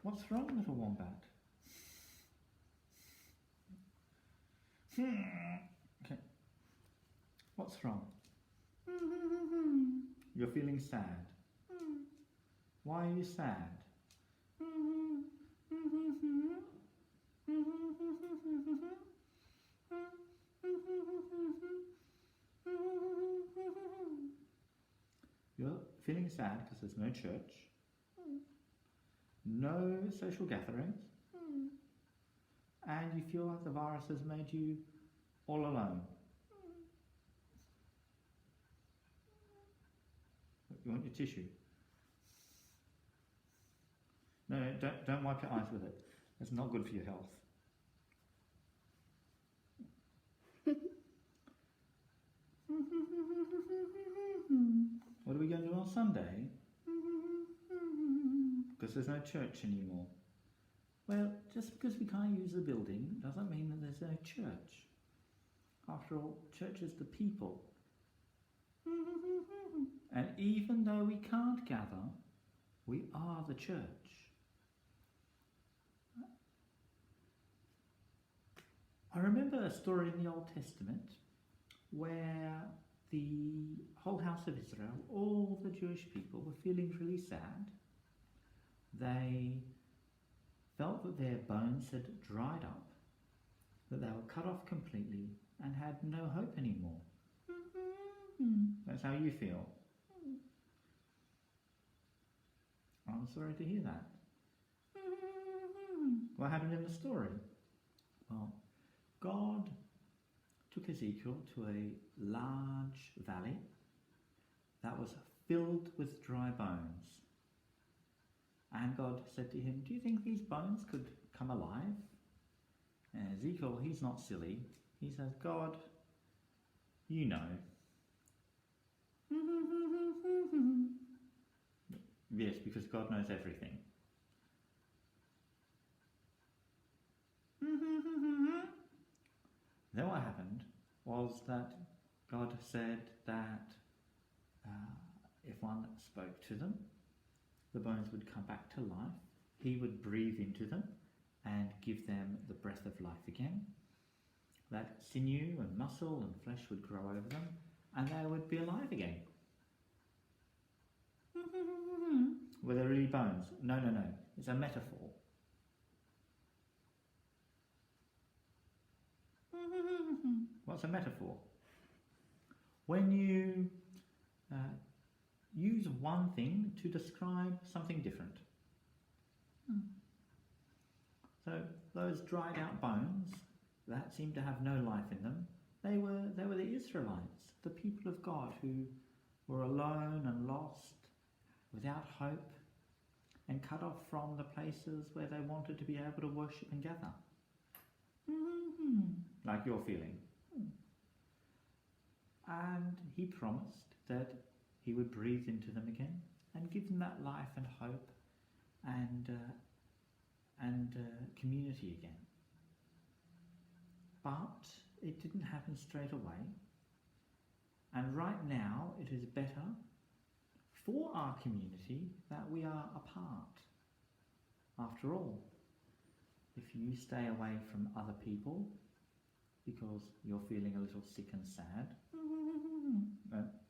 What's wrong, little wombat? Okay. What's wrong? You're feeling sad. Why are you sad? You're feeling sad because there's no church, no social gatherings, and you feel like the virus has made you all alone. You want your tissue? No, don't wipe your eyes with it. It's not good for your health. What are we going to do on Sunday? Because there's no church anymore. Well, just because we can't use the building doesn't mean that there's no church. After all, church is the people. And even though we can't gather, we are the church. I remember a story in the Old Testament where the whole house of Israel, all the Jewish people, were feeling really sad. They felt that their bones had dried up, that they were cut off completely and had no hope anymore. That's how you feel. I'm sorry to hear that. What happened in the story? Well, God took Ezekiel to a large valley that was filled with dry bones. And God said to him, "Do you think these bones could come alive?" And Ezekiel, he's not silly. He says, "God, you know." Yes, because God knows everything. Then what happened was that God said that if one spoke to them, the bones would come back to life. He would breathe into them and give them the breath of life again. That sinew and muscle and flesh would grow over them and they would be alive again. Were they really bones? No. It's a metaphor. What's a metaphor? When you use one thing to describe something different. So those dried out bones that seemed to have no life in them, they were the Israelites, the people of God who were alone and lost, without hope, and cut off from the places where they wanted to be able to worship and gather. Like you're feeling. And he promised that he would breathe into them again and give them that life and hope and community again. But it didn't happen straight away. And right now it is better for our community that we are apart. After all, if you stay away from other people because you're feeling a little sick and sad,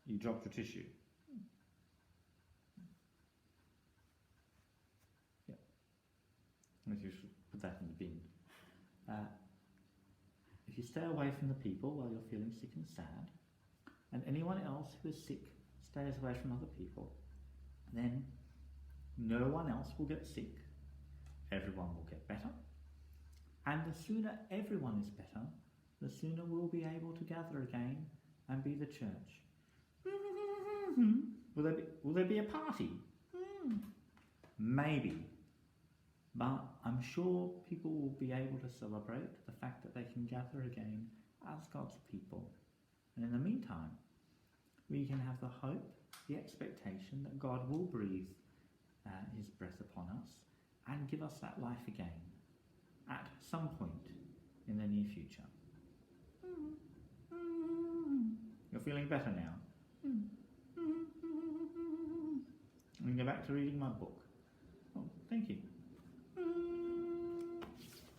you dropped your tissue. Yeah. Maybe you should put that in the bin. If you stay away from the people while you're feeling sick and sad, and anyone else who is sick stays away from other people, then no one else will get sick, everyone will get better, and the sooner everyone is better, the sooner we'll be able to gather again and be the church. Will there be a party? Maybe. But I'm sure people will be able to celebrate the fact that they can gather again as God's people. And in the meantime, we can have the hope, the expectation that God will breathe his breath upon us and give us that life again at some point in the near future. You're feeling better now? I'm going to go back to reading my book. Oh, thank you.